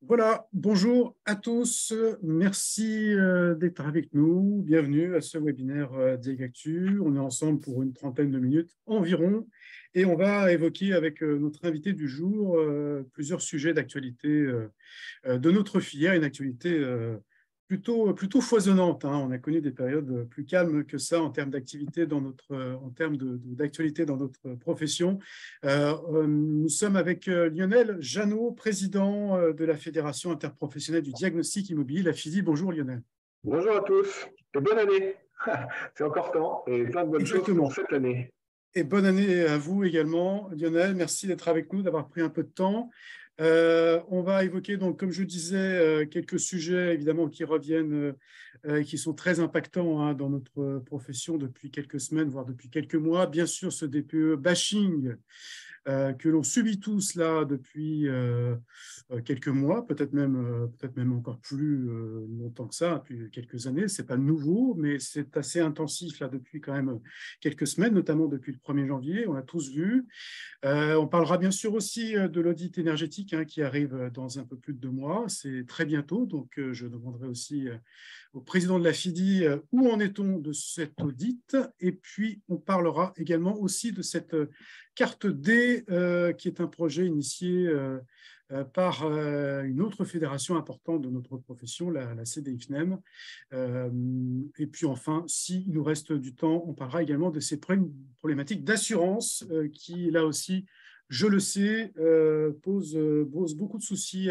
Voilà, bonjour à tous. Merci d'être avec nous. Bienvenue à ce webinaire Diegactu. On est ensemble pour une trentaine de minutes environ et on va évoquer avec notre invité du jour plusieurs sujets d'actualité de notre filière, une actualité plutôt foisonnante, hein. On a connu des périodes plus calmes que ça en termes d'activité en termes d'actualité dans notre profession. Nous sommes avec Lionel Jeannot, président de la Fédération interprofessionnelle du diagnostic immobilier, la FIDI. Bonjour Lionel. Bonjour à tous et bonne année. C'est encore temps et plein de bonnes choses pour Exactement. cette année. Et bonne année à vous également, Lionel. Merci d'être avec nous, d'avoir pris un peu de temps. On va évoquer, donc, comme je disais, quelques sujets évidemment qui reviennent, qui sont très impactants, hein, dans notre profession depuis quelques semaines, voire depuis quelques mois. Bien sûr, ce DPE bashing que l'on subit tous là depuis quelques mois, peut-être même encore plus longtemps que ça, depuis quelques années. C'est pas nouveau, mais c'est assez intensif là depuis quand même quelques semaines, notamment depuis le 1er janvier. On l'a tous vu. On parlera bien sûr aussi de l'audit énergétique, hein, qui arrive dans un peu plus de 2 mois. C'est très bientôt, donc je demanderai aussi au président de la FIDI où en est-on de cet audit. Et puis, on parlera également aussi de cette carte D, qui est un projet initié par une autre fédération importante de notre profession, la CDIFNEM. Et puis enfin, s'il nous reste du temps, on parlera également de ces problématiques d'assurance qui, là aussi, je le sais, pose beaucoup de soucis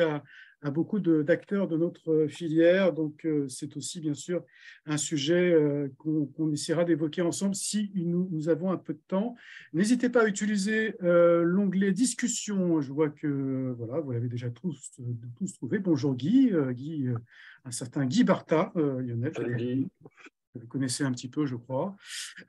à beaucoup d'acteurs de notre filière. Donc, c'est aussi, bien sûr, un sujet qu'on essaiera d'évoquer ensemble si nous avons un peu de temps. N'hésitez pas à utiliser l'onglet discussion. Je vois que voilà, vous l'avez déjà tous trouvé. Bonjour Guy, un certain Guy Barta, Lionel. Salut Guy. Vous connaissez un petit peu, je crois.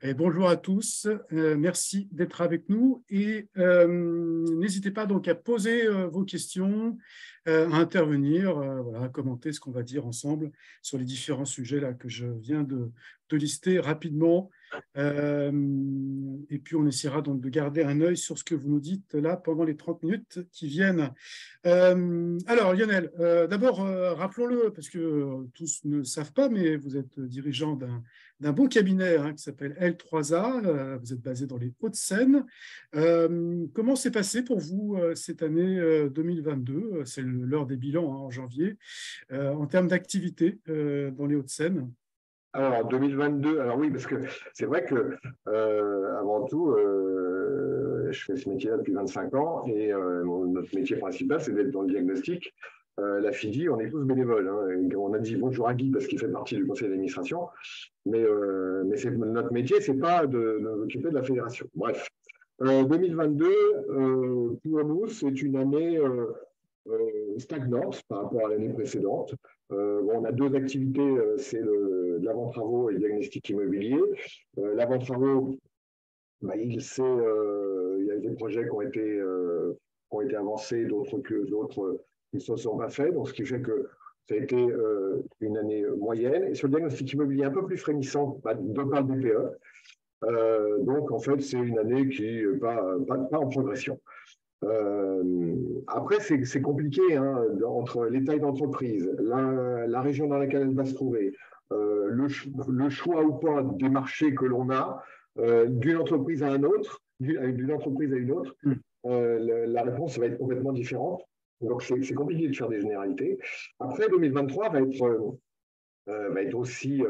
Et bonjour à tous, merci d'être avec nous et n'hésitez pas donc à poser vos questions, à intervenir, voilà, à commenter ce qu'on va dire ensemble sur les différents sujets là, que je viens de lister rapidement. Et puis on essaiera donc de garder un œil sur ce que vous nous dites là pendant les 30 minutes qui viennent. Alors Lionel, d'abord rappelons-le, parce que tous ne le savent pas, mais vous êtes dirigeant d'un beau cabinet, hein, qui s'appelle L3A. Vous êtes basé dans les Hauts-de-Seine. Comment s'est passé pour vous cette année 2022? C'est l'heure des bilans, hein, en janvier, en termes d'activité dans les Hauts-de-Seine. Alors 2022, alors oui, parce que c'est vrai que avant tout, je fais ce métier-là depuis 25 ans et notre métier principal, c'est d'être dans le diagnostic. La FIDI, on est tous bénévoles, hein. On a dit bonjour à Guy parce qu'il fait partie du conseil d'administration, mais notre métier, c'est pas de m'occuper de la fédération. Bref, 2022, pour nous, c'est une année stagnante par rapport à l'année précédente. On a deux activités, c'est l'avant-travaux et le diagnostic immobilier. L'avant-travaux, bah, il y a des projets qui ont été avancés, d'autres qui ne se sont pas faits, donc ce qui fait que ça a été une année moyenne. Et sur le diagnostic immobilier un peu plus frémissant, de par le DPE. Donc, en fait, c'est une année qui n'est pas en progression. Après, c'est compliqué, hein, entre les tailles d'entreprise, la région dans laquelle elle va se trouver, le choix ou pas des marchés que l'on a, d'une entreprise à d'une entreprise à une autre, la réponse va être complètement différente. Donc, c'est compliqué de faire des généralités. Après, 2023 va être aussi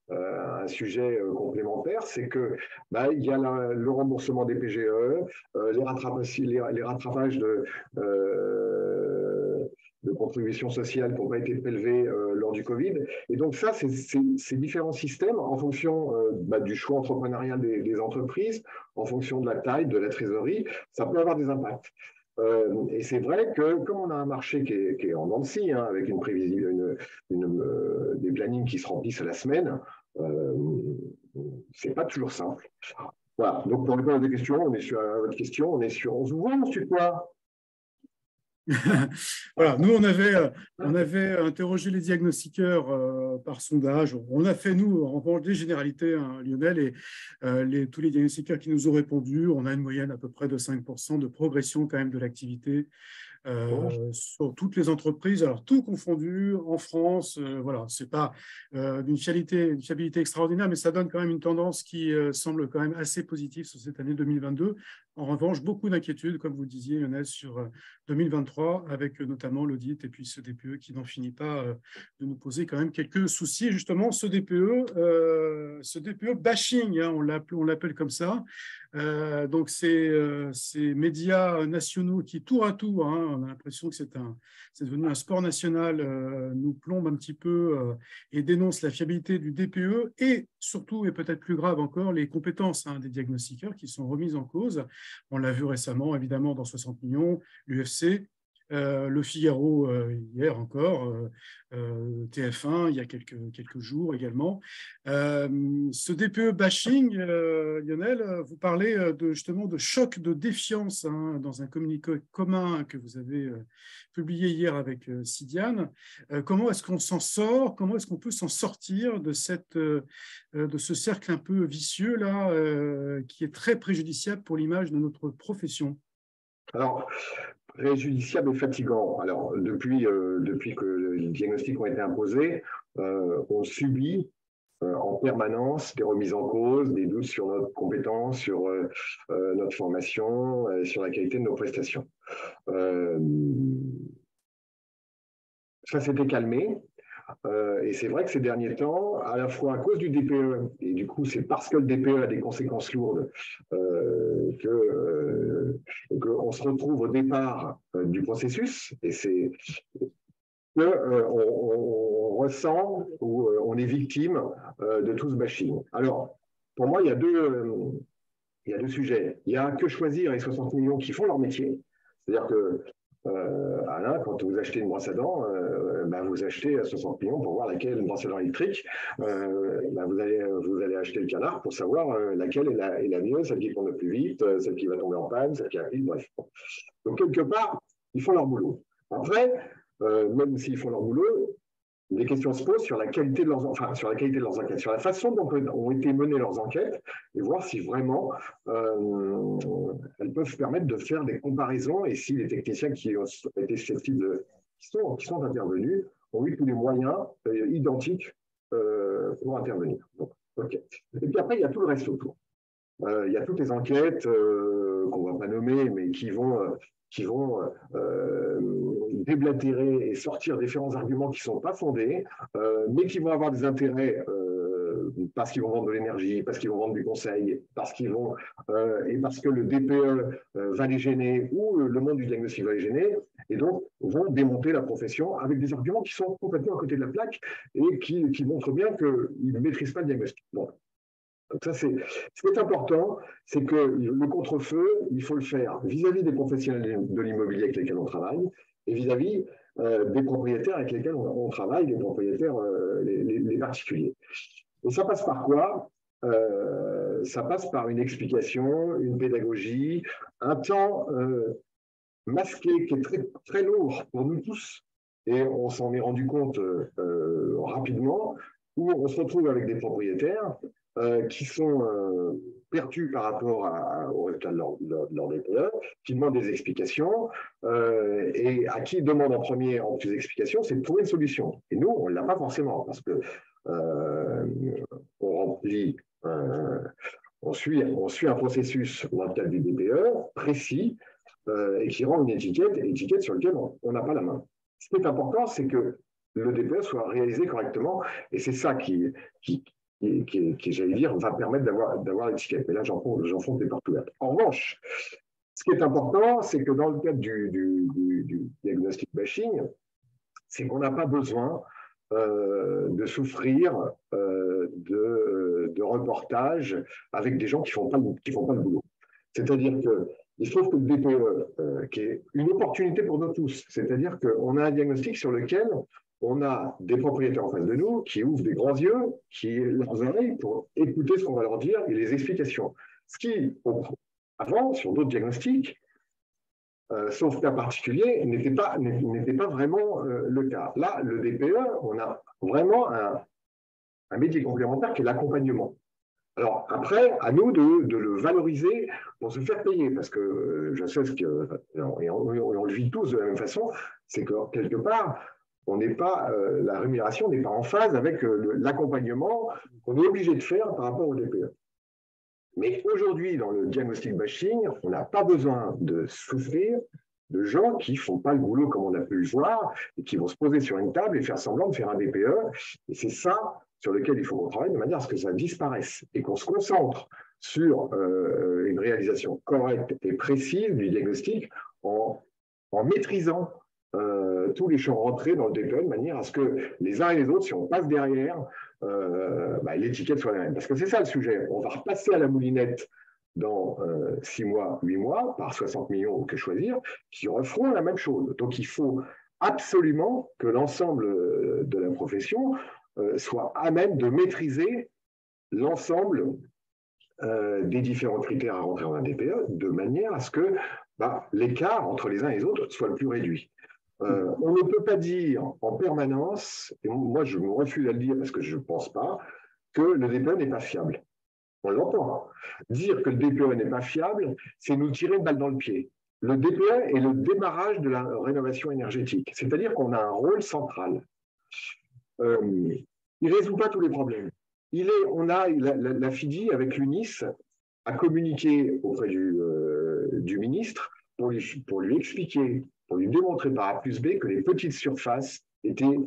un sujet complémentaire, c'est que il y a le remboursement des PGE, les rattrapages de contributions sociales qui n'ont pas été prélevées lors du Covid. Et donc ça, ces différents systèmes, en fonction du choix entrepreneurial des entreprises, en fonction de la taille, de la trésorerie, ça peut avoir des impacts. Et c'est vrai que comme on a un marché qui est en dents de scie, hein, avec une prévision, des plannings qui se remplissent à la semaine, c'est pas toujours simple. Voilà. Donc pour répondre à votre question, on se voit, on suit quoi? Voilà, nous, on avait interrogé les diagnostiqueurs par sondage. On a fait, nous, en revanche, des généralités, hein, Lionel, et tous les diagnostiqueurs qui nous ont répondu, on a une moyenne à peu près de 5% de progression quand même de l'activité sur toutes les entreprises, alors tout confondu en France. Voilà, c'est pas d'une fiabilité extraordinaire, mais ça donne quand même une tendance qui semble quand même assez positive sur cette année 2022. En revanche, beaucoup d'inquiétudes, comme vous le disiez, Lionel, sur 2023, avec notamment l'audit et puis ce DPE qui n'en finit pas de nous poser quand même quelques soucis. Et justement, ce DPE bashing, hein, on l'appelle comme ça. Donc, ces médias nationaux qui, tour à tour, hein, on a l'impression que c'est devenu un sport national, nous plombent un petit peu et dénoncent la fiabilité du DPE et surtout, et peut-être plus grave encore, les compétences des diagnostiqueurs qui sont remises en cause. On l'a vu récemment, évidemment, dans 60 millions, l'UFC, Le Figaro hier encore, TF1 il y a quelques jours également. Ce DPE bashing, Lionel, vous parlez justement de choc de défiance hein, dans un communiqué commun que vous avez publié hier avec Sidiane. Comment est-ce qu'on s'en sort? Comment est-ce qu'on peut s'en sortir de ce cercle un peu vicieux là, qui est très préjudiciable pour l'image de notre profession? Alors, préjudiciable et fatigant. Alors, depuis que les diagnostics ont été imposés, on subit en permanence des remises en cause, des doutes sur notre compétence, sur notre formation, sur la qualité de nos prestations. Ça s'était calmé. Et c'est vrai que ces derniers temps, à la fois à cause du DPE, et du coup, c'est parce que le DPE a des conséquences lourdes qu'on se retrouve au départ du processus, et c'est qu'on ressent ou on est victime de tout ce bashing. Alors, pour moi, il y a deux sujets. Il y a que choisir les 60 millions qui font leur métier. C'est-à-dire que Alain, quand vous achetez une brosse à dents, vous achetez à 60 millions pour voir laquelle une brosse à dents électrique. Vous allez acheter le canard pour savoir laquelle est la mieux, celle qui tourne le plus vite, celle qui va tomber en panne, celle qui a pile, bref. Donc, quelque part, ils font leur boulot. Après, même s'ils font leur boulot, des questions se posent sur la qualité de leurs enquêtes, sur la façon dont ont été menées leurs enquêtes, et voir si vraiment elles peuvent permettre de faire des comparaisons et si les techniciens qui ont été susceptibles, qui sont intervenus, ont eu tous les moyens identiques pour intervenir. Donc, okay. Et puis après, il y a tout le reste autour. Il y a toutes les enquêtes qu'on ne va pas nommer, mais qui vont déblatérer et sortir différents arguments qui ne sont pas fondés, mais qui vont avoir des intérêts parce qu'ils vont vendre de l'énergie, parce qu'ils vont vendre du conseil, parce que le DPE va les gêner ou le monde du diagnostic va les gêner, et donc vont démonter la profession avec des arguments qui sont complètement à côté de la plaque et qui montrent bien qu'ils ne maîtrisent pas le diagnostic. Bon. Donc ça, ce qui est important, c'est que le contre-feu, il faut le faire vis-à-vis des professionnels de l'immobilier avec lesquels on travaille et vis-à-vis des propriétaires avec lesquels on travaille, les propriétaires, les particuliers. Et ça passe par quoi? Ça passe par une explication, une pédagogie, un temps masqué qui est très, très lourd pour nous tous. Et on s'en est rendu compte rapidement, où on se retrouve avec des propriétaires qui sont perdus par rapport au résultat de leur DPE, qui demandent des explications, et à qui demande en plus d'explications, c'est de trouver une solution. Et nous, on ne l'a pas forcément, parce que on remplit, on suit un processus dans le cadre du DPE précis, et qui rend une étiquette sur laquelle on n'a pas la main. Ce qui est important, c'est que le DPE soit réalisé correctement, et c'est ça qui j'allais dire, va permettre d'avoir l'étiquette. Mais là, j'en fonce des partout. En revanche, ce qui est important, c'est que dans le cadre du diagnostic bashing, c'est qu'on n'a pas besoin de souffrir de reportages avec des gens qui font pas le boulot. C'est-à-dire qu'il se trouve que le DPE, qui est une opportunité pour nous tous, c'est-à-dire qu'on a un diagnostic sur lequel on a des propriétaires en face de nous qui ouvrent des grands yeux, qui leurs oreilles pour écouter ce qu'on va leur dire et les explications. Ce qui, avant, sur d'autres diagnostics, sauf cas particulier, n'était pas vraiment le cas. Là, le DPE, on a vraiment un métier complémentaire qui est l'accompagnement. Alors après, à nous de le valoriser pour se faire payer, parce que je sais que, et on le vit tous de la même façon, c'est que quelque part, on n'est pas, la rémunération n'est pas en phase avec l'accompagnement qu'on est obligé de faire par rapport au DPE. Mais aujourd'hui, dans le diagnostic bashing, on n'a pas besoin de souffrir de gens qui ne font pas le boulot comme on a pu le voir et qui vont se poser sur une table et faire semblant de faire un DPE. Et c'est ça sur lequel il faut qu'on travaille de manière à ce que ça disparaisse et qu'on se concentre sur une réalisation correcte et précise du diagnostic en maîtrisant tous les champs rentrés dans le DPE de manière à ce que les uns et les autres, si on passe derrière, l'étiquette soit la même. Parce que c'est ça le sujet. On va repasser à la moulinette dans 6 mois, 8 mois, par 60 millions ou que choisir, qui referont la même chose. Donc il faut absolument que l'ensemble de la profession soit à même de maîtriser l'ensemble des différents critères à rentrer dans un DPE, de manière à ce que l'écart entre les uns et les autres soit le plus réduit. On ne peut pas dire en permanence, et moi je me refuse à le dire parce que je ne pense pas, que le DPE n'est pas fiable. On l'entend. Dire que le DPE n'est pas fiable, c'est nous tirer une balle dans le pied. Le DPE est le démarrage de la rénovation énergétique, c'est-à-dire qu'on a un rôle central. Il ne résout pas tous les problèmes. On a la FIDI avec l'UNIS a communiqué auprès du ministre pour lui expliquer, pour lui démontrer par A plus B que les petites surfaces étaient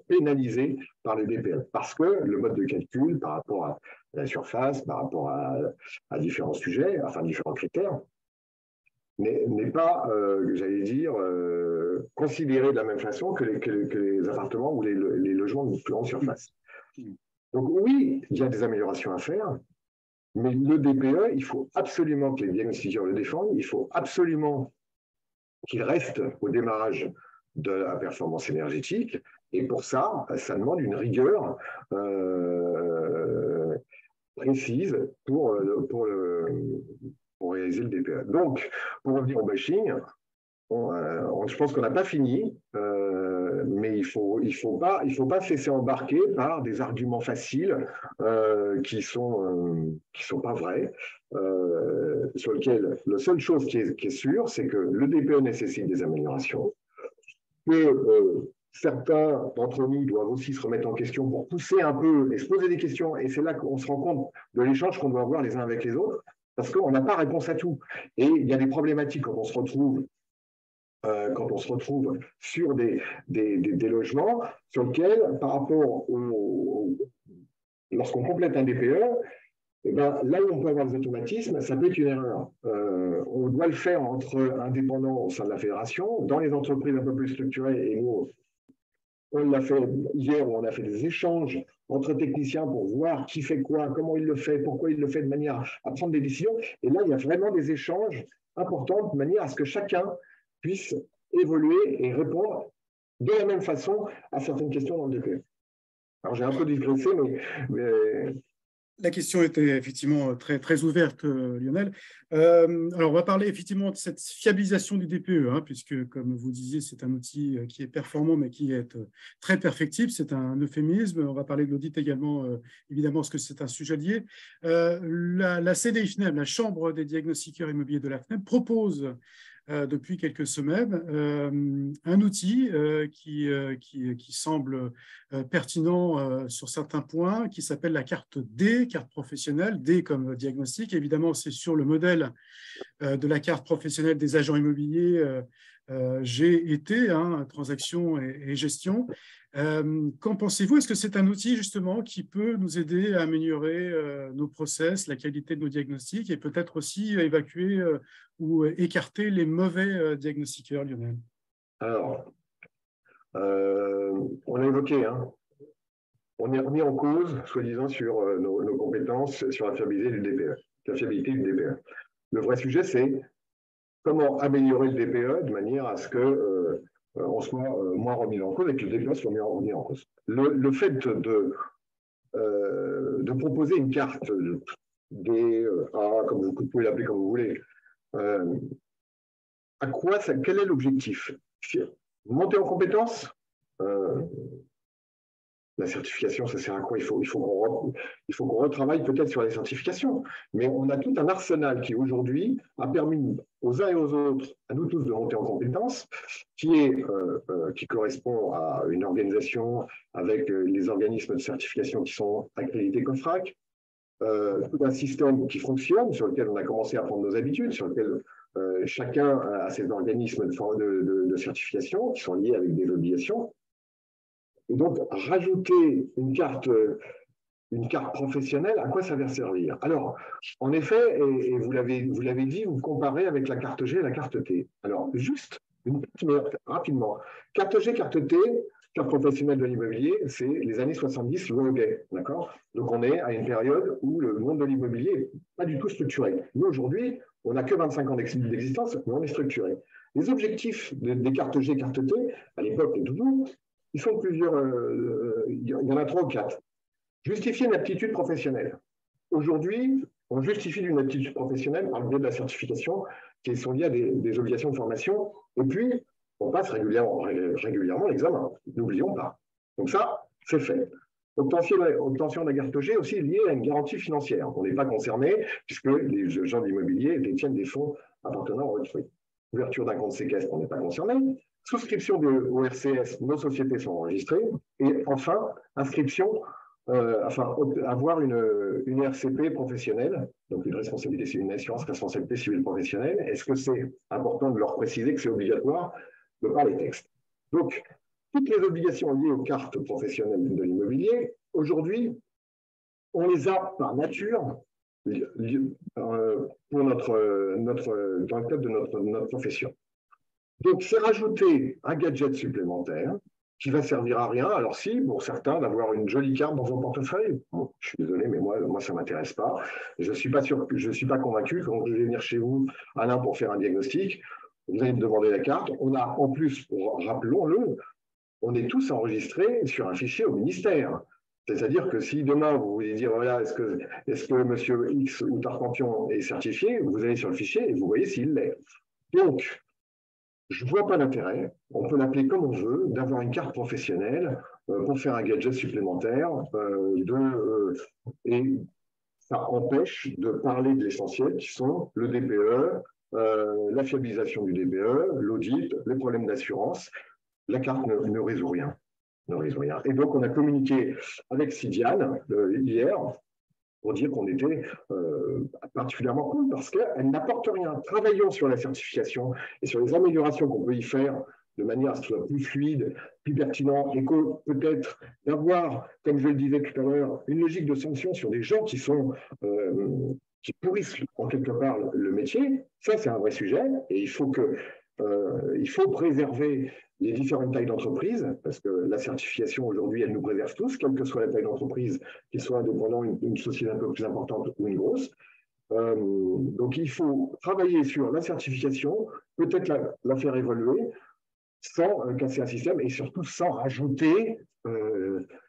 pénalisées par le DPE. Parce que le mode de calcul par rapport à la surface, par rapport à différents sujets, enfin différents critères, n'est pas, j'allais dire, considéré de la même façon que les appartements ou les logements de plus grande surface. Donc oui, il y a des améliorations à faire, mais le DPE, il faut absolument que les diagnostiqueurs le défendent, il faut absolument qu'il reste au démarrage de la performance énergétique, et pour ça, ça demande une rigueur précise pour réaliser le DPE. Donc, pour revenir au bashing, je pense qu'on n'a pas fini, mais il faut pas se laisser embarquer par des arguments faciles qui sont pas vrais, sur lesquels la seule chose qui est sûre, c'est que le DPE nécessite des améliorations, que certains d'entre nous doivent aussi se remettre en question pour pousser un peu et se poser des questions, et c'est là qu'on se rend compte de l'échange qu'on doit avoir les uns avec les autres, parce qu'on n'a pas réponse à tout. Et il y a des problématiques quand on se retrouve sur des logements sur lesquels, par rapport lorsqu'on complète un DPE, eh ben, là où on peut avoir des automatismes, ça peut être une erreur. On doit le faire entre indépendants au sein de la fédération, dans les entreprises un peu plus structurées, et nous, on l'a fait hier, où on a fait des échanges entre techniciens pour voir qui fait quoi, comment il le fait, pourquoi il le fait, de manière à prendre des décisions. Et là, il y a vraiment des échanges importants de manière à ce que chacun puisse évoluer et répondre de la même façon à certaines questions dans le DPE. Alors, j'ai un peu digressé, mais... La question était effectivement très, très ouverte, Lionel. Alors, on va parler effectivement de cette fiabilisation du DPE, hein, puisque, comme vous disiez, c'est un outil qui est performant, mais qui est très perfectible. C'est un euphémisme. On va parler de l'audit également, évidemment, parce que c'est un sujet lié. La CDI FNEM, la Chambre des diagnostiqueurs immobiliers de la FNEM, propose depuis quelques semaines un outil qui semble pertinent sur certains points, qui s'appelle la carte D, carte professionnelle, D comme diagnostic. Évidemment, c'est sur le modèle de la carte professionnelle des agents immobiliers G&T, hein, transaction et gestion. Qu'en pensez-vous? Est-ce que c'est un outil justement qui peut nous aider à améliorer nos process, la qualité de nos diagnostics et peut-être aussi évacuer ou écarter les mauvais diagnostiqueurs, Lionel? Alors, on a évoqué, hein, on est remis en cause, soi-disant, sur nos compétences sur la fiabilité du DPE. La fiabilité du DPE. Le vrai sujet, c'est comment améliorer le DPE de manière à ce que on soit moins remis en cause et que le DPE soit mieux remis en cause. Le fait de proposer une carte des comme vous pouvez l'appeler comme vous voulez, quel est l'objectif? Monter en compétence, La certification, ça sert à quoi? Il faut qu'on retravaille peut-être sur les certifications. Mais on a tout un arsenal qui, aujourd'hui, a permis aux uns et aux autres, à nous tous, de monter en compétences, qui correspond à une organisation avec les organismes de certification qui sont accrédités COFRAC, tout un système qui fonctionne, sur lequel on a commencé à prendre nos habitudes, sur lequel chacun a ses organismes de certification qui sont liés avec des obligations. Et donc, rajouter une carte professionnelle, à quoi ça va servir? Alors, en effet, et vous l'avez dit, vous comparez avec la carte G et la carte T. Alors, juste rapidement. Carte G, carte T, carte professionnelle de l'immobilier, c'est les années 70, loi Hoguet, d'accord? Donc, on est à une période où le monde de l'immobilier n'est pas du tout structuré. Nous, aujourd'hui, on n'a que 25 ans d'existence, mais on est structuré. Les objectifs des cartes G, carte T, à l'époque, les toujours, ils sont plusieurs, il y en a 3 ou 4. Justifier une aptitude professionnelle. Aujourd'hui, on justifie une aptitude professionnelle par le biais de la certification qui sont liées à des obligations de formation. Et puis, on passe régulièrement l'examen. N'oublions pas. Donc ça, c'est fait. Obtention de la carte G aussi liée à une garantie financière. On n'est pas concerné puisque les gens de l'immobilier détiennent des fonds appartenant au autrui. Ouverture d'un compte séquestre, on n'est pas concerné. Souscription au RCS, nos sociétés sont enregistrées. Et enfin, inscription, avoir une RCP professionnelle, donc une responsabilité, c'est une assurance responsabilité civile professionnelle. Est-ce que c'est important de leur préciser que c'est obligatoire de par les textes? Donc, toutes les obligations liées aux cartes professionnelles de l'immobilier, aujourd'hui, on les a par nature pour dans le cadre de notre profession. Donc, c'est rajouter un gadget supplémentaire qui va servir à rien. Alors si, pour certains, d'avoir une jolie carte dans son portefeuille, bon, je suis désolé, mais moi ça ne m'intéresse pas. Je ne suis pas sûr, je suis pas convaincu. Quand je vais venir chez vous, Alain, pour faire un diagnostic, vous allez me demander la carte. On a, en plus, rappelons-le, on est tous enregistrés sur un fichier au ministère. C'est-à-dire que si demain, vous voulez dire, voilà, est-ce que monsieur X ou Tartampion est certifié, vous allez sur le fichier et vous voyez s'il l'est. Donc, je ne vois pas l'intérêt, on peut l'appeler comme on veut, d'avoir une carte professionnelle pour faire un gadget supplémentaire et ça empêche de parler de l'essentiel qui sont le DPE, la fiabilisation du DPE, l'audit, les problèmes d'assurance. La carte ne résout rien. Et donc, on a communiqué avec Sidiane hier pour dire qu'on était particulièrement cool parce qu'elle n'apporte rien. Travaillons sur la certification et sur les améliorations qu'on peut y faire de manière à ce que ce soit plus fluide, plus pertinent, et que peut-être d'avoir, comme je le disais tout à l'heure, une logique de sanction sur des gens qui pourrissent en quelque part le métier. Ça, c'est un vrai sujet et il faut préserver les différentes tailles d'entreprise, parce que la certification aujourd'hui, elle nous préserve tous, quelle que soit la taille d'entreprise, qu'il soit indépendant, une société un peu plus importante ou une grosse. Donc il faut travailler sur la certification, peut-être la faire évoluer, sans casser un système et surtout sans rajouter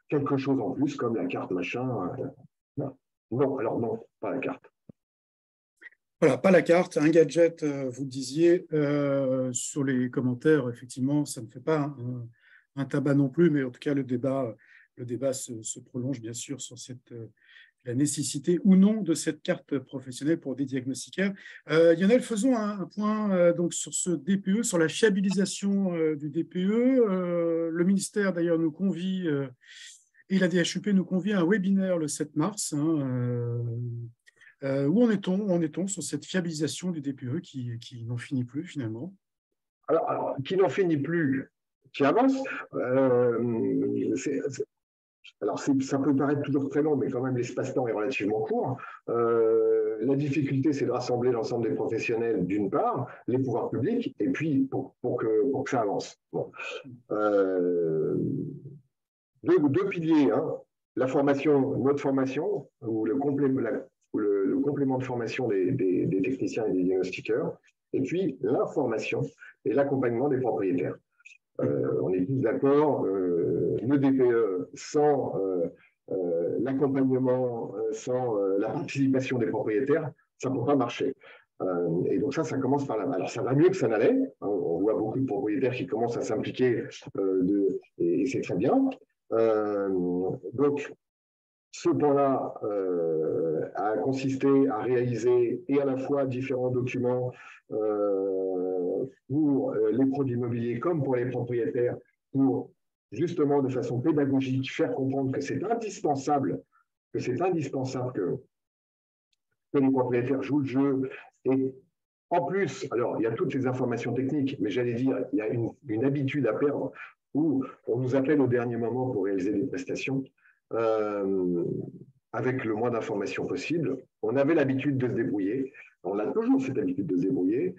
quelque chose en plus comme la carte machin. Non, alors non, pas la carte. Voilà, pas la carte, un gadget, vous le disiez, sur les commentaires, effectivement, ça ne fait pas un tabac non plus, mais en tout cas, le débat se prolonge, bien sûr, sur la nécessité ou non de cette carte professionnelle pour des diagnostiquaires. Lionel, faisons un point donc, sur ce DPE, sur la fiabilisation du DPE. Le ministère, d'ailleurs, nous convie, et la DHUP nous convie à un webinaire le 7 mars, où en est-on sur cette fiabilisation du DPE qui n'en finit plus finalement? Alors, qui n'en finit plus, qui avance. Ça peut paraître toujours très long, mais quand même l'espace-temps est relativement court. La difficulté, c'est de rassembler l'ensemble des professionnels, d'une part, les pouvoirs publics, et puis pour que ça avance. Bon. Deux piliers, hein. La formation, notre formation, ou le complément de formation des techniciens et des diagnostiqueurs, et puis l'information et l'accompagnement des propriétaires. On est tous d'accord, le DPE sans l'accompagnement, sans la participation des propriétaires, ça ne peut pas marcher. Et donc ça commence par là. Alors ça va mieux que ça n'allait. On voit beaucoup de propriétaires qui commencent à s'impliquer et c'est très bien. Donc, ce point-là a consisté à réaliser et à la fois différents documents pour les produits immobiliers comme pour les propriétaires, pour justement de façon pédagogique faire comprendre que c'est indispensable, que les propriétaires jouent le jeu. Et en plus, alors il y a toutes les informations techniques, mais j'allais dire, il y a une habitude à perdre où on nous appelle au dernier moment pour réaliser des prestations. Euh, avec le moins d'informations possible. On avait l'habitude de se débrouiller. On a toujours cette habitude de se débrouiller.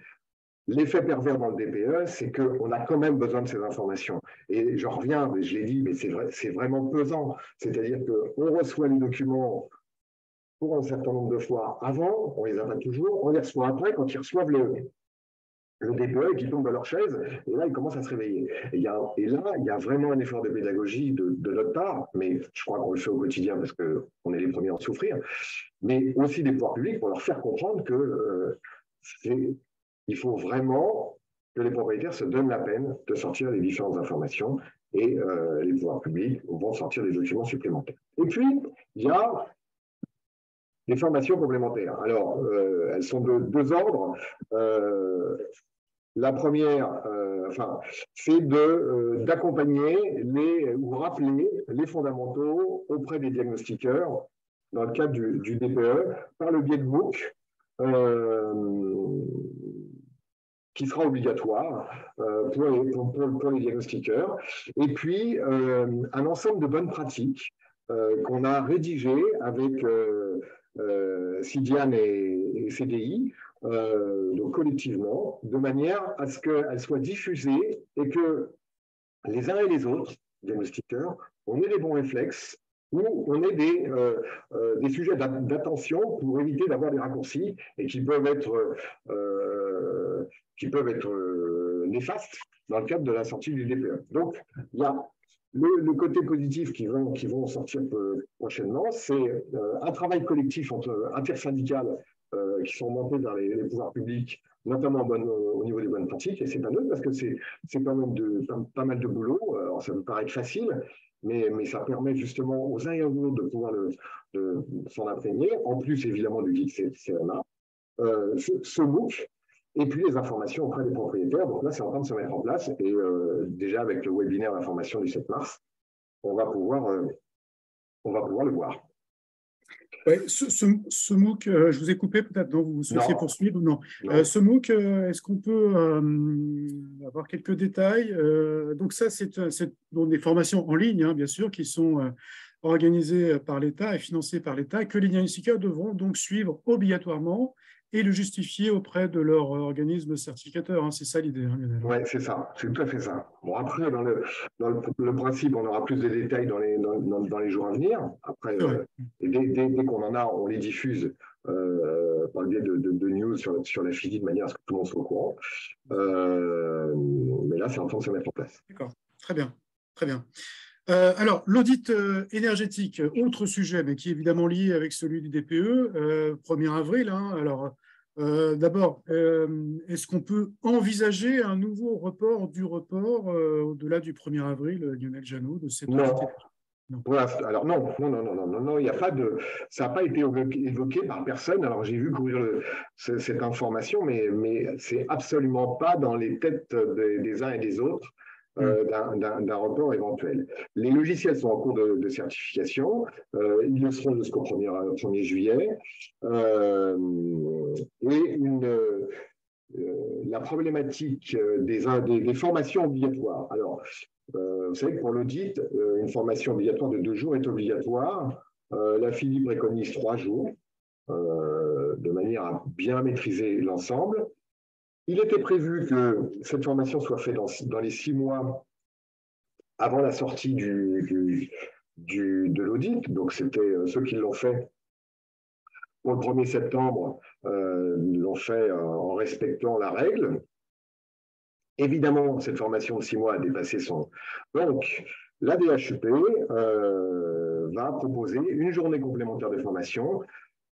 L'effet pervers dans le DPE, c'est qu'on a quand même besoin de ces informations. Et j'en reviens, je l'ai dit, mais c'est vraiment pesant. C'est-à-dire qu'on reçoit les documents pour un certain nombre de fois avant, on les a pas toujours, on les reçoit après quand ils reçoivent le DPE qui tombe de leur chaise, et là, ils commencent à se réveiller. Et là, il y a vraiment un effort de pédagogie de notre part, mais je crois qu'on le fait au quotidien parce qu'on est les premiers à en souffrir, mais aussi des pouvoirs publics pour leur faire comprendre que il faut vraiment que les propriétaires se donnent la peine de sortir les différentes informations et les pouvoirs publics vont sortir des documents supplémentaires. Et puis, il y a des formations complémentaires. Alors, elles sont de deux ordres. La première, c'est d'accompagner ou rappeler les fondamentaux auprès des diagnostiqueurs dans le cadre du DPE par le biais de MOOC qui sera obligatoire pour les diagnostiqueurs. Et puis, un ensemble de bonnes pratiques qu'on a rédigées avec CIDIAN et CDI, donc collectivement, de manière à ce qu'elles soient diffusées et que les uns et les autres, diagnostiqueurs, on ait des bons réflexes ou on ait des sujets d'attention pour éviter d'avoir des raccourcis et qui peuvent être néfastes dans le cadre de la sortie du DPE. Donc, il y a le côté positif qui vont sortir prochainement, c'est un travail collectif intersyndical qui sont montés vers les pouvoirs publics, notamment au niveau des bonnes pratiques, et c'est pas neutre parce que c'est quand même pas mal de boulot. Alors, ça me paraît facile, mais ça permet justement aux uns et aux autres de pouvoir s'en imprégner, en plus évidemment du guide CMA, ce MOOC, et puis les informations auprès des propriétaires. Donc là, c'est en train de se mettre en place, et déjà avec le webinaire d'information du 7 mars, on va pouvoir le voir. Ouais, ce MOOC, je vous ai coupé peut-être, donc vous souhaitiez poursuivre? Non. Ce MOOC, est-ce qu'on peut avoir quelques détails? Donc ça, c'est des formations en ligne, hein, bien sûr, qui sont organisées par l'État et financées par l'État, que les diagnostiqueurs devront donc suivre obligatoirement et le justifier auprès de leur organisme certificateur. Hein. C'est ça l'idée, hein, Lionel. Oui, c'est ça, c'est tout à fait ça. Bon, après, dans le principe, on aura plus de détails dans les jours à venir. Après, dès qu'on en a, on les diffuse par le biais de news sur la FIDI de manière à ce que tout le monde soit au courant. Mais là, c'est en train de se mettre en place. D'accord, très bien, très bien. Alors, l'audit énergétique, autre sujet, mais qui est évidemment lié avec celui du DPE, 1er avril. Hein, alors, d'abord, est-ce qu'on peut envisager un nouveau report du report au-delà du 1er avril, Lionel Janot, de cette audit? Non. Alors non, il n'y a pas de, ça n'a pas été évoqué par personne. Alors j'ai vu courir cette information, mais c'est absolument pas dans les têtes des uns et des autres d'un report éventuel. Les logiciels sont en cours de certification, ils le seront jusqu'au 1er juillet, et la problématique des formations obligatoires. Alors, vous savez que pour l'audit, une formation obligatoire de 2 jours est obligatoire. La FIDI préconise 3 jours, de manière à bien maîtriser l'ensemble. Il était prévu que cette formation soit faite dans les 6 mois avant la sortie de l'audit. Donc, c'était ceux qui l'ont fait pour le 1er septembre, l'ont fait en respectant la règle. Évidemment, cette formation de 6 mois a dépassé son... Donc, la DHUP va proposer une journée complémentaire de formation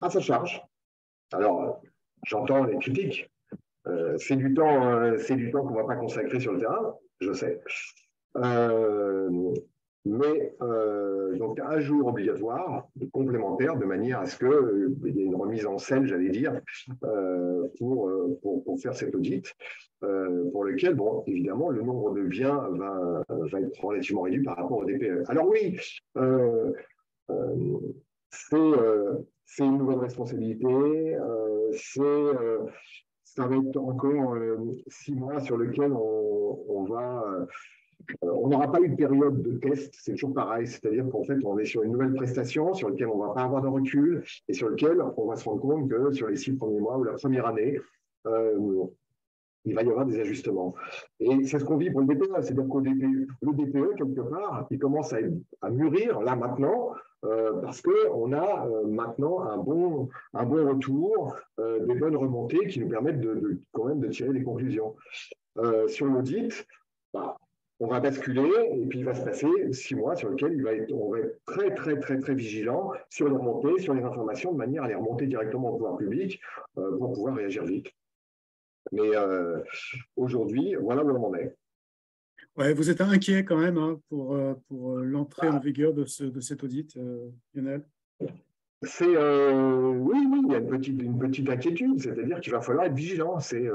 à sa charge. Alors, j'entends les critiques. C'est du temps qu'on ne va pas consacrer sur le terrain, je sais. mais donc un jour obligatoire, complémentaire, de manière à ce qu'il y ait une remise en selle, j'allais dire, pour faire cet audit, pour lequel, bon, évidemment, le nombre de biens va être relativement réduit par rapport au DPE. Alors oui, euh, c'est une nouvelle responsabilité, ça va être encore 6 mois sur lesquels on n'aura pas eu de période de test, c'est toujours pareil, c'est-à-dire qu'en fait, on est sur une nouvelle prestation sur laquelle on ne va pas avoir de recul et sur laquelle on va se rendre compte que sur les 6 premiers mois ou la première année, il va y avoir des ajustements. Et c'est ce qu'on vit pour le DPE, c'est-à-dire qu'au DPE, le DPE, quelque part, il commence à mûrir, là, maintenant, parce qu'on a maintenant un bon retour, des bonnes remontées qui nous permettent quand même de tirer des conclusions. Sur l'audit, bah, on va basculer et puis il va se passer 6 mois sur lesquels on va être très, très, très, très vigilant sur les remontées, sur les informations, de manière à les remonter directement au pouvoir public pour pouvoir réagir vite. Mais aujourd'hui, voilà où on en est. Ouais, vous êtes inquiet quand même hein, pour l'entrée en vigueur de cet audit, Lionel? Oui, il y a une petite inquiétude, c'est-à-dire qu'il va falloir être vigilant. C'est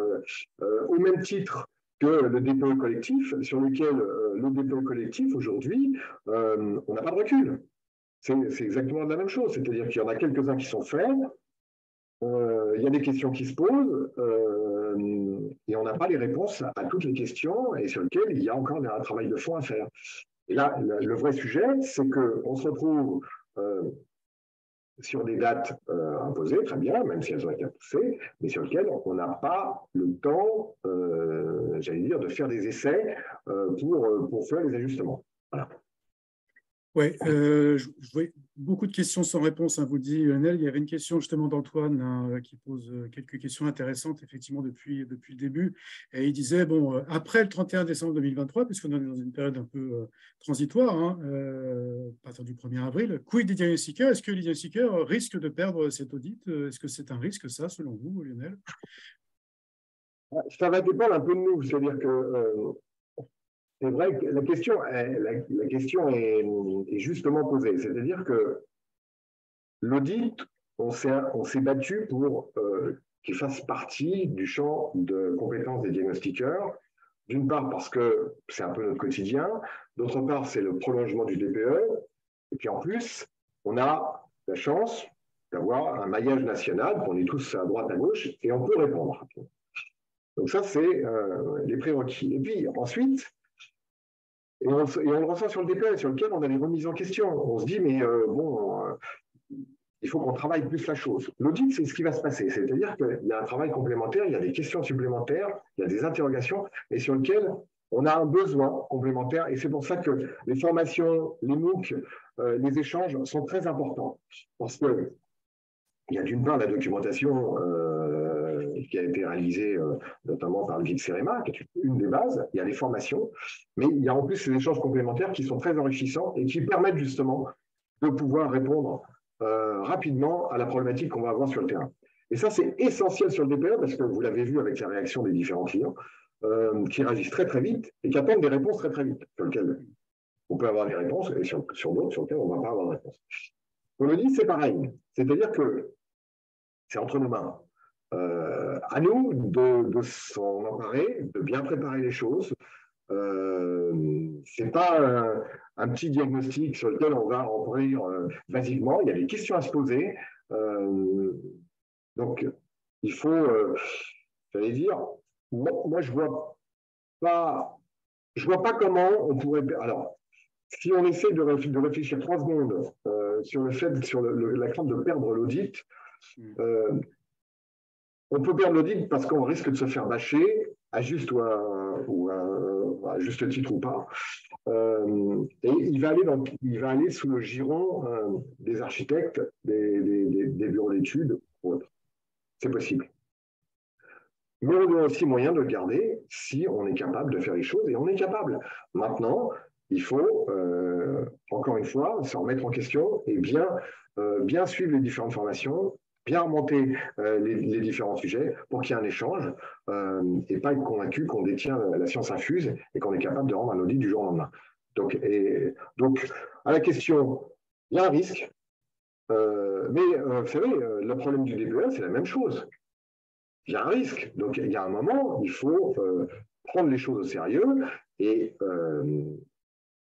au même titre que le DPE collectif, sur lequel le DPE collectif, aujourd'hui, on n'a pas de recul. C'est exactement la même chose, c'est-à-dire qu'il y en a quelques-uns qui sont faits, il y a des questions qui se posent, et on n'a pas les réponses à toutes les questions, et sur lesquelles il y a encore un travail de fond à faire. Et là, le vrai sujet, c'est qu'on se retrouve sur des dates imposées, très bien, même si elles ont été repoussées, mais sur lesquelles on n'a pas le temps, j'allais dire, de faire des essais pour faire les ajustements. Voilà. Oui, je vois beaucoup de questions sans réponse, hein, vous le dit Lionel. Il y avait une question justement d'Antoine hein, qui pose quelques questions intéressantes effectivement depuis le début. Et il disait, bon, après le 31 décembre 2023, puisqu'on est dans une période un peu transitoire, hein, à partir du 1er avril, quid des diagnostiqueurs? Est-ce que les diagnostiqueurs risquent de perdre cet audit? Est-ce que c'est un risque, ça, selon vous, Lionel? Ça va dépendre un peu de nous, c'est-à-dire que c'est vrai que la question est justement posée. C'est-à-dire que l'audit, on s'est battu pour qu'il fasse partie du champ de compétences des diagnostiqueurs. D'une part parce que c'est un peu notre quotidien, d'autre part c'est le prolongement du DPE, et puis en plus, on a la chance d'avoir un maillage national, qu'on est tous à droite, à gauche, et on peut répondre. Donc ça, c'est les prérequis. Et puis ensuite, et on le ressent sur le DPE, sur lequel on a les remises en question. On se dit, mais il faut qu'on travaille plus la chose. L'audit, c'est ce qui va se passer. C'est-à-dire qu'il y a un travail complémentaire, il y a des questions supplémentaires, il y a des interrogations, et sur lesquelles on a un besoin complémentaire. Et c'est pour ça que les formations, les MOOC, les échanges sont très importants. Parce que il y a d'une part la documentation qui a été réalisée notamment par le guide CEREMA, qui est une des bases, il y a les formations, mais il y a en plus ces échanges complémentaires qui sont très enrichissants et qui permettent justement de pouvoir répondre rapidement à la problématique qu'on va avoir sur le terrain. Et ça, c'est essentiel sur le DPE parce que vous l'avez vu avec la réaction des différents clients qui réagissent très très vite et qui attendent des réponses très très vite, sur lesquelles on peut avoir des réponses et sur d'autres sur lesquelles on ne va pas avoir de réponse. On le dit, c'est pareil. C'est-à-dire que c'est entre nos mains. À nous de s'en emparer, de bien préparer les choses. C'est pas un petit diagnostic sur lequel on va remplir basiquement. Il y a des questions à se poser. Donc, il faut, j'allais dire, moi je vois pas comment on pourrait. Alors, si on essaie de réfléchir 3 secondes sur le fait, sur la crainte de perdre l'audit, on peut perdre l'audit parce qu'on risque de se faire bâcher, à juste ou à juste titre ou pas. Et il va aller sous le giron des architectes, des bureaux d'études ou autres. C'est possible. Mais on a aussi moyen de le garder si on est capable de faire les choses, et on est capable. Maintenant, il faut, encore une fois, se remettre en question et bien suivre les différentes formations, bien remonter les différents sujets pour qu'il y ait un échange et pas être convaincu qu'on détient la science infuse et qu'on est capable de rendre un audit du jour au lendemain. Donc, à la question, il y a un risque, mais vous savez, le problème du DPE, c'est la même chose. Il y a un risque. Donc, il y a un moment, il faut prendre les choses au sérieux et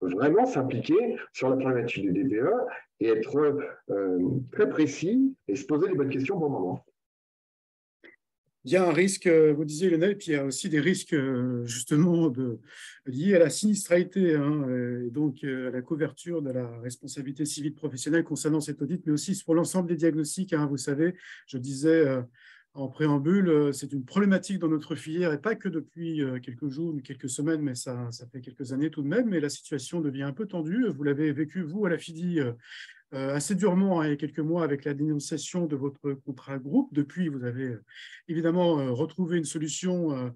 vraiment s'impliquer sur la problématique du DPE et être très précis et se poser les bonnes questions au bon moment. Il y a un risque, vous disiez Lionel, puis il y a aussi des risques justement liés à la sinistralité, hein, et donc à la couverture de la responsabilité civile professionnelle concernant cet audit, mais aussi pour l'ensemble des diagnostics. Hein, vous savez, je disais en préambule, c'est une problématique dans notre filière, et pas que depuis quelques jours, quelques semaines, mais ça fait quelques années tout de même, mais la situation devient un peu tendue. Vous l'avez vécu, vous, à la FIDI, assez durement, hein, il y a quelques mois, avec la dénonciation de votre contrat groupe. Depuis, vous avez évidemment retrouvé une solution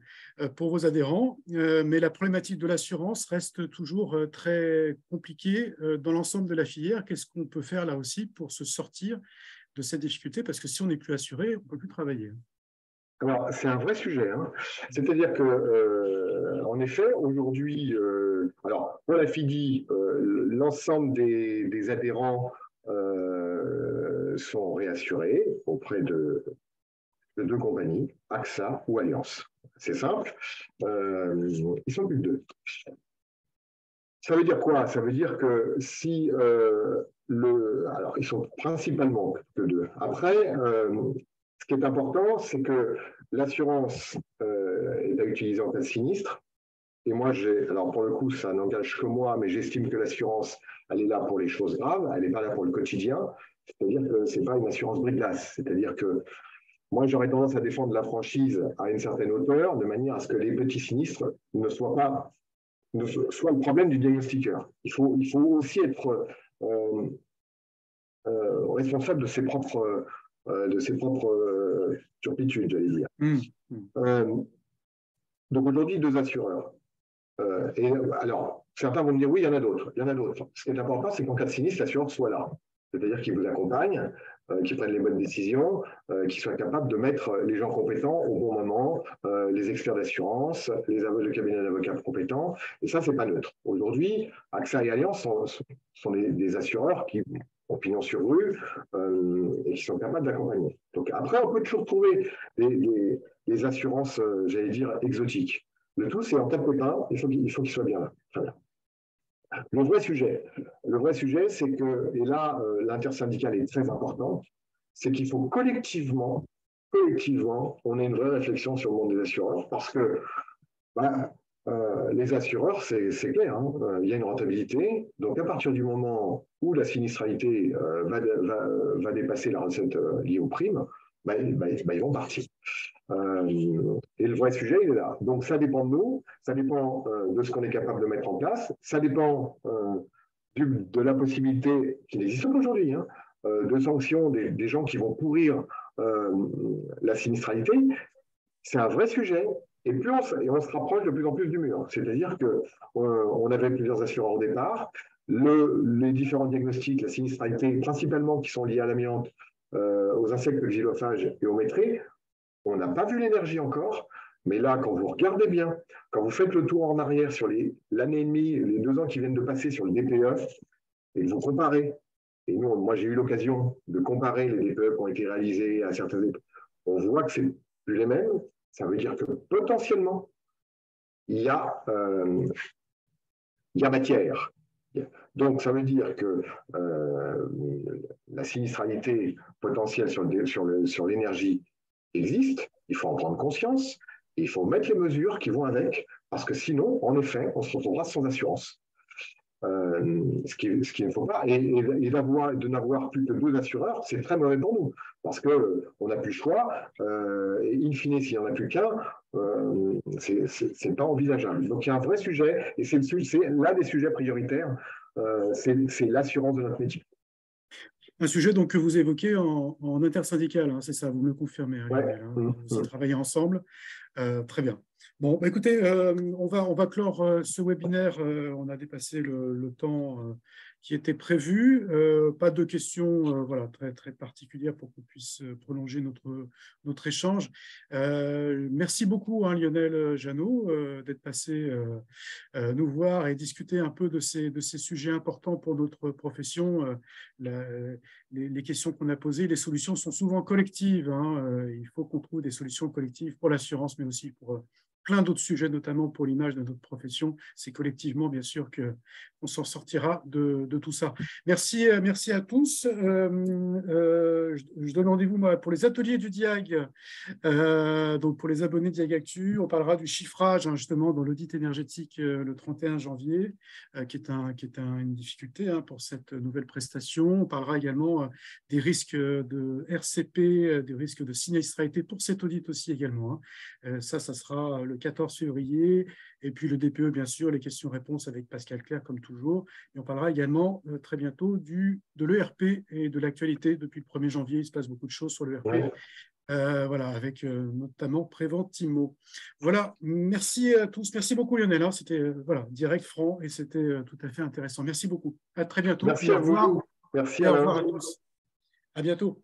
pour vos adhérents, mais la problématique de l'assurance reste toujours très compliquée dans l'ensemble de la filière. Qu'est-ce qu'on peut faire là aussi pour se sortir de cette difficulté? Parce que si on n'est plus assuré, on ne peut plus travailler. Alors, c'est un vrai sujet. Hein. C'est-à-dire que, en effet, aujourd'hui, alors pour la FIDI, l'ensemble des adhérents sont réassurés auprès de deux compagnies, AXA ou Allianz. C'est simple. Ils sont plus que deux. Ça veut dire quoi? Ça veut dire que si alors ils sont principalement que deux. Après, ce qui est important, c'est que l'assurance est à utiliser en cas de sinistre. Et moi, alors pour le coup, ça n'engage que moi, mais j'estime que l'assurance, elle est là pour les choses graves, elle n'est pas là pour le quotidien. C'est-à-dire que ce n'est pas une assurance bris-de-glace. C'est-à-dire que moi, j'aurais tendance à défendre la franchise à une certaine hauteur, de manière à ce que les petits sinistres ne soient pas le problème du diagnostiqueur. Il faut aussi être responsable de ses propres turpitudes, j'allais dire. Donc aujourd'hui, deux assureurs. Et alors, certains vont me dire, oui, il y en a d'autres. Il y en a d'autres. Ce qui est important, c'est qu'en cas de sinistre, l'assureur soit là. C'est-à-dire qu'il vous accompagne, qu'il prenne les bonnes décisions, qu'il soit capable de mettre les gens compétents au bon moment, les experts d'assurance, le cabinet d'avocats compétents. Et ça, c'est pas neutre. Aujourd'hui, AXA et Allianz sont des assureurs qui ont pignon sur rue et qui sont capables d'accompagner. Donc après, on peut toujours trouver des assurances, j'allais dire, exotiques. Le tout, c'est en cas de pépin, il faut qu'il soit bien là. Très bien. Le vrai sujet, c'est que, et là, l'intersyndicale est très importante, c'est qu'il faut collectivement, on ait une vraie réflexion sur le monde des assureurs, parce que les assureurs, c'est clair, hein, il y a une rentabilité. Donc, à partir du moment où la sinistralité va dépasser la recette liée aux primes, ils vont partir. Et le vrai sujet, il est là. Donc, ça dépend de nous, ça dépend de ce qu'on est capable de mettre en place, ça dépend de la possibilité, qui n'existe pas aujourd'hui, hein, de sanctions des gens qui vont pourrir la sinistralité. C'est un vrai sujet. Et plus on se rapproche de plus en plus du mur. C'est-à-dire qu'on avait plusieurs assureurs au départ. Les différents diagnostics, la sinistralité, principalement qui sont liés à l'amiante, aux insectes xylophages et aux métrées, on n'a pas vu l'énergie encore, mais là, quand vous regardez bien, quand vous faites le tour en arrière sur l'année et demie, les 2 ans qui viennent de passer sur le DPE, et que vous comparez, et moi j'ai eu l'occasion de comparer les DPE qui ont été réalisés à certaines époques, on voit que c'est plus les mêmes. Ça veut dire que potentiellement, il y a matière. Donc, ça veut dire que la sinistralité potentielle sur l'énergie existe, il faut en prendre conscience, et il faut mettre les mesures qui vont avec, parce que sinon, en effet, on se retrouvera sans assurance. Ce qui ne faut pas. Et de n'avoir plus que 2 assureurs, c'est très mauvais pour nous, parce qu'on n'a plus le choix. Et in fine, s'il n'y en a plus qu'un, c'est pas envisageable. Donc il y a un vrai sujet, et c'est l'un des sujets prioritaires, c'est l'assurance de notre métier. Un sujet donc, que vous évoquez en intersyndical, hein, c'est ça, vous me le confirmez, Lionel, hein, vous y travaillez ensemble. Très bien. Bon, bah, écoutez, on va clore ce webinaire. On a dépassé le temps qui était prévu. Pas de questions voilà, très, très particulières pour qu'on puisse prolonger notre échange. Merci beaucoup, hein, Lionel Jeannot, d'être passé nous voir et discuter un peu de ces sujets importants pour notre profession. Les questions qu'on a posées, les solutions sont souvent collectives, hein. Il faut qu'on trouve des solutions collectives pour l'assurance, mais aussi pour plein d'autres sujets, notamment pour l'image de notre profession. C'est collectivement, bien sûr, qu'on s'en sortira de tout ça. Merci à tous. Je donne rendez-vous pour les ateliers du DIAG. Donc, pour les abonnés Diag Actu, on parlera du chiffrage, hein, justement, dans l'audit énergétique le 31 janvier, qui est une difficulté, hein, pour cette nouvelle prestation. On parlera également des risques de RCP, des risques de sinistralité pour cet audit aussi également, hein. Ça sera le 14 février. Et puis le DPE, bien sûr, les questions-réponses avec Pascal Clerc, comme toujours. Et on parlera également très bientôt de l'ERP et de l'actualité. Depuis le 1er janvier, il se passe beaucoup de choses sur l'ERP. Ouais. Voilà, avec notamment Préventimo. Voilà, merci à tous. Merci beaucoup, Lionel, hein. C'était voilà, direct, franc, et c'était tout à fait intéressant. Merci beaucoup. À très bientôt. Merci à Au revoir. vous. Merci Et au revoir Alain. à tous. À bientôt.